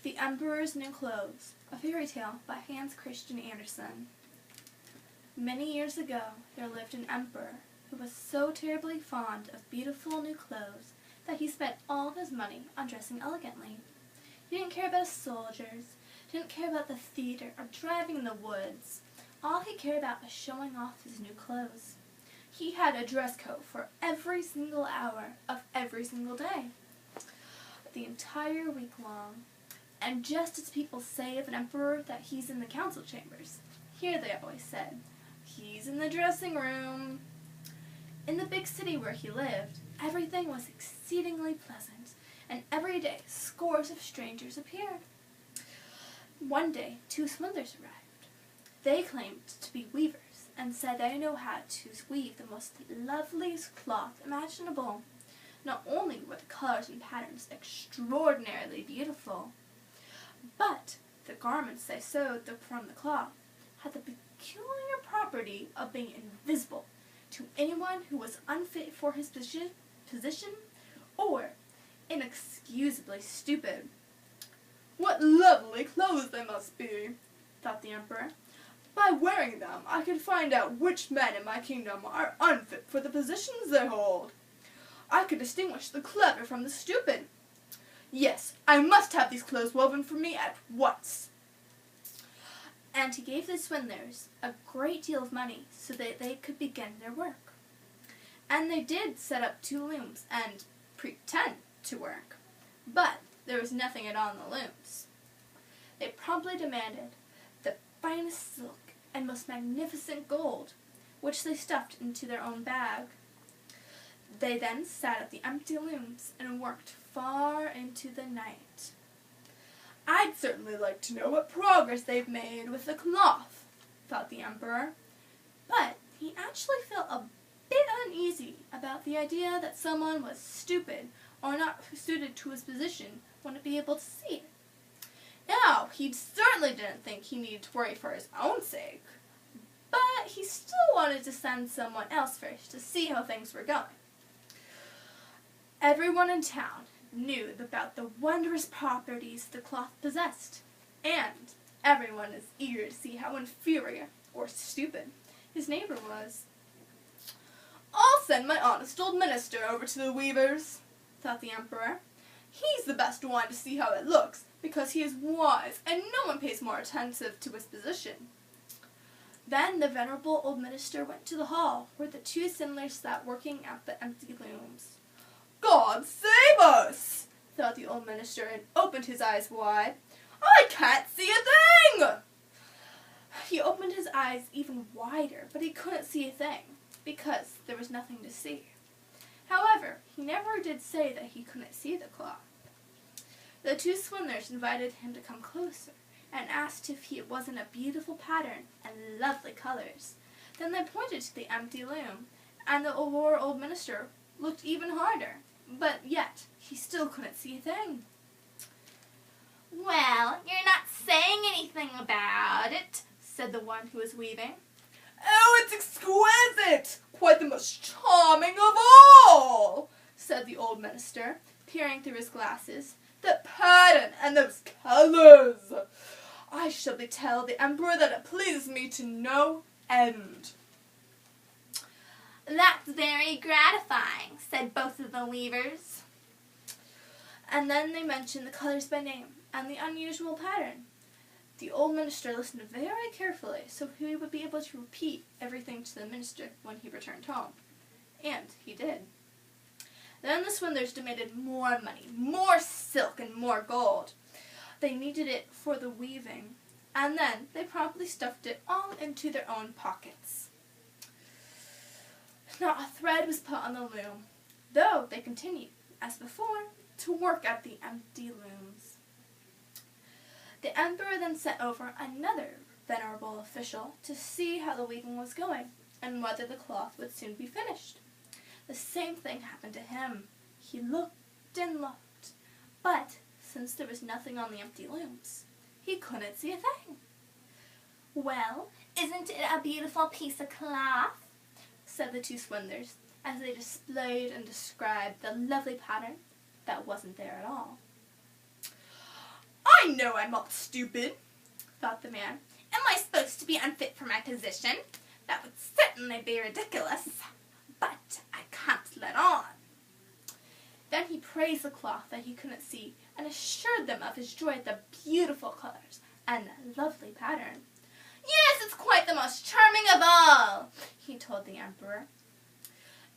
The Emperor's New Clothes, a fairy tale by Hans Christian Andersen. Many years ago, there lived an emperor who was so terribly fond of beautiful new clothes that he spent all his money on dressing elegantly. He didn't care about his soldiers, didn't care about the theater or driving in the woods. All he cared about was showing off his new clothes. He had a dress code for every single hour of every single day, the entire week long. And just as people say of an emperor that he's in the council chambers, here they always said, he's in the dressing room. In the big city where he lived, everything was exceedingly pleasant, and every day scores of strangers appeared. One day, 2 swindlers arrived. They claimed to be weavers and said they know how to weave the most loveliest cloth imaginable. Not only were the colors and patterns extraordinarily beautiful, but the garments they sewed from the cloth had the peculiar property of being invisible to anyone who was unfit for his position or inexcusably stupid. "What lovely clothes they must be," thought the emperor. "By wearing them, I can find out which men in my kingdom are unfit for the positions they hold. I can distinguish the clever from the stupid. Yes, I must have these clothes woven for me at once." And he gave the swindlers a great deal of money so that they could begin their work. And they did set up 2 looms and pretend to work, but there was nothing at all in the looms. They promptly demanded the finest silk and most magnificent gold, which they stuffed into their own bag. They then sat at the empty looms and worked far into the night. "I'd certainly like to know what progress they've made with the cloth," thought the emperor. But he actually felt a bit uneasy about the idea that someone was stupid or not suited to his position wouldn't be able to see it. Now, he certainly didn't think he needed to worry for his own sake, but he still wanted to send someone else first to see how things were going. Everyone in town knew about the wondrous properties the cloth possessed, and everyone is eager to see how inferior or stupid his neighbor was. "I'll send my honest old minister over to the weavers," thought the emperor. "He's the best one to see how it looks, because he is wise and no one pays more attention to his position." Then the venerable old minister went to the hall where the 2 swindlers sat working at the empty looms. "God save us!" thought the old minister, and opened his eyes wide. "I can't see a thing!" He opened his eyes even wider, but he couldn't see a thing, because there was nothing to see. However, he never did say that he couldn't see the cloth. The 2 swindlers invited him to come closer, and asked if it wasn't a beautiful pattern and lovely colors. Then they pointed to the empty loom, and the old minister looked even harder, but yet he still couldn't see a thing. "Well, you're not saying anything about it," said the one who was weaving. "Oh, it's exquisite! Quite the most charming of all!" said the old minister, peering through his glasses. "The pattern and those colors! I shall tell the emperor that it pleases me to no end." "That's very gratifying," said both of the weavers. And then they mentioned the colors by name and the unusual pattern. The old minister listened very carefully so he would be able to repeat everything to the minister when he returned home. And he did. Then the swindlers demanded more money, more silk, and more gold. They needed it for the weaving, and then they promptly stuffed it all into their own pockets. Not a thread was put on the loom, though they continued, as before, to work at the empty looms. The emperor then sent over another venerable official to see how the weaving was going, and whether the cloth would soon be finished. The same thing happened to him. He looked and looked, but since there was nothing on the empty looms, he couldn't see a thing. "Well, isn't it a beautiful piece of cloth?" said the 2 swindlers, as they displayed and described the lovely pattern that wasn't there at all. "I I know I'm not stupid, thought the man. Am I supposed to be unfit for my position? That would certainly be ridiculous. But I can't let on. Then he praised the cloth that he couldn't see and assured them of his joy at the beautiful colors and the lovely pattern. Yes, it's quite the most charming of all, he told the emperor.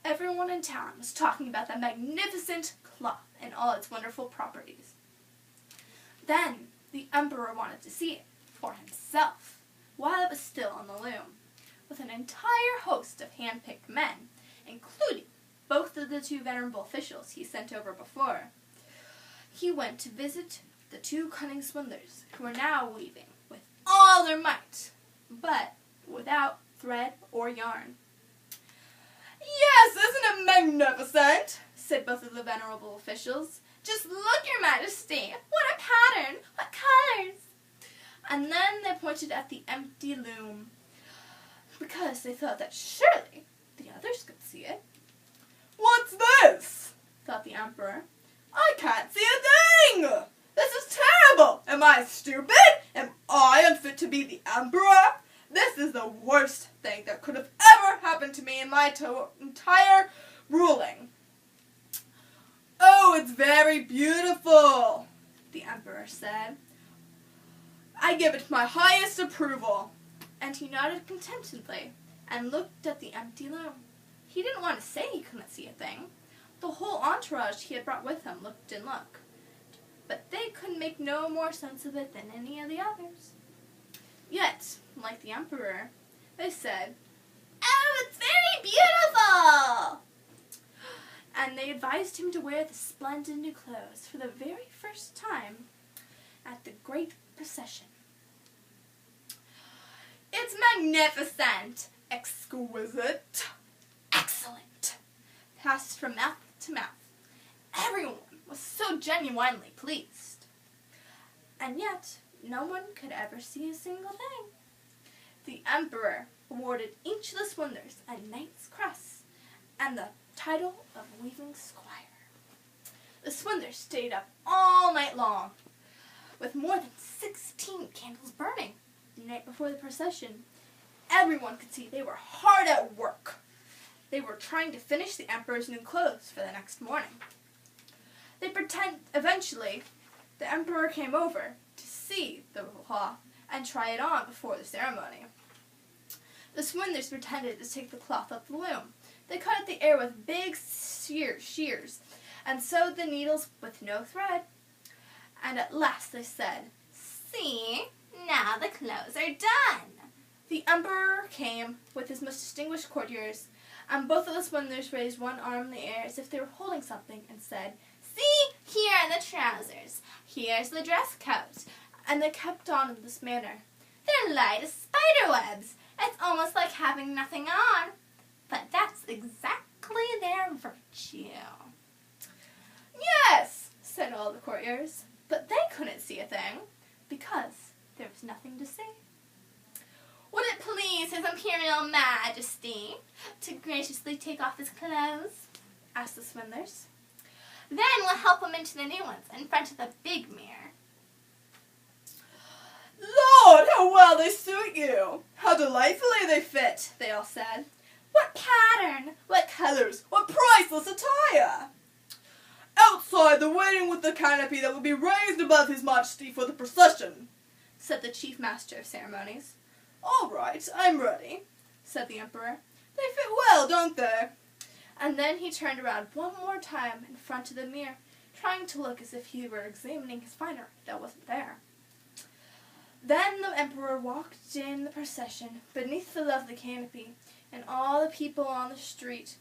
Everyone in town was talking about that magnificent cloth and all its wonderful properties. Then the emperor wanted to see it for himself while it was still on the loom, with an entire host of hand-picked men, including both of the two venerable officials he sent over before. He went to visit the two cunning swindlers, who were now weaving with all their might, but without thread or yarn. Yes, isn't it magnificent? Said both of the venerable officials. Just look, Your Majesty! What a pattern! What colors! And then they pointed at the empty loom, because they thought that surely the others could see it. What's this? Thought the emperor. I can't see a thing! This is terrible! Am I stupid? Am I unfit to be the emperor? This is the worst thing that could have ever happened to me in my entire ruling. Oh, it's very beautiful, the emperor said. I give it my highest approval. And he nodded contentedly and looked at the empty loom. He didn't want to say he couldn't see a thing. The whole entourage he had brought with him looked and looked, but they could make no more sense of it than any of the others. Yet, like the emperor, they said, "Oh, it's very beautiful!" And they advised him to wear the splendid new clothes for the very first time at the great procession. It's magnificent, exquisite, excellent, passed from mouth to mouth. Everyone was so genuinely pleased. And yet, no one could ever see a single thing. The emperor awarded each of the swindlers a knight's cross and the title of weaving squire. The swindlers stayed up all night long, with more than 16 candles burning. The night before the procession, everyone could see they were hard at work. They were trying to finish the emperor's new clothes for the next morning. Eventually, the emperor came over to see the cloth and try it on before the ceremony. The swindlers pretended to take the cloth off the loom. They cut at the air with big shears and sewed the needles with no thread. And at last they said, "See, now the clothes are done." The emperor came with his most distinguished courtiers, and both of the swindlers raised one arm in the air as if they were holding something and said, "See, here are the trousers. Here's the dress coat." And they kept on in this manner. "They're light as spider webs. It's almost like having nothing on." But that's exactly their virtue. "Yes," said all the courtiers, but they couldn't see a thing, because there was nothing to see. "Would it please His Imperial Majesty to graciously take off his clothes?" asked the swindlers. "Then we'll help him into the new ones in front of the big mirror." "Lord, how well they suit you! How delightfully they fit!" they all said. "What pattern? What colors? What priceless attire!" "Outside the waiting with the canopy that will be raised above His Majesty for the procession," said the chief master of ceremonies. "All right, I'm ready," said the emperor. "They fit well, don't they?" And then he turned around one more time in front of the mirror, trying to look as if he were examining his finery that wasn't there. Then the emperor walked in the procession beneath the lovely canopy, and all the people on the street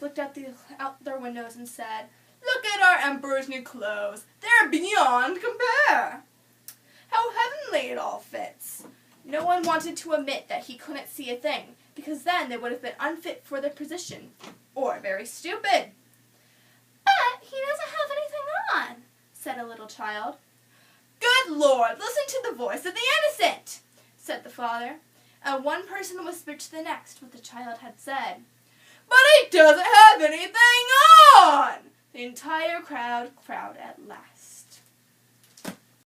looked out their windows and said, "Look at our emperor's new clothes. They're beyond compare. How heavenly it all fits." No one wanted to admit that he couldn't see a thing, because then they would have been unfit for their position, or very stupid. "But he doesn't have anything on," said a little child. "Good Lord, listen to the voice of the innocent," said the father, and one person whispered to the next what the child had said. "But he doesn't have anything on!" The entire crowd at last.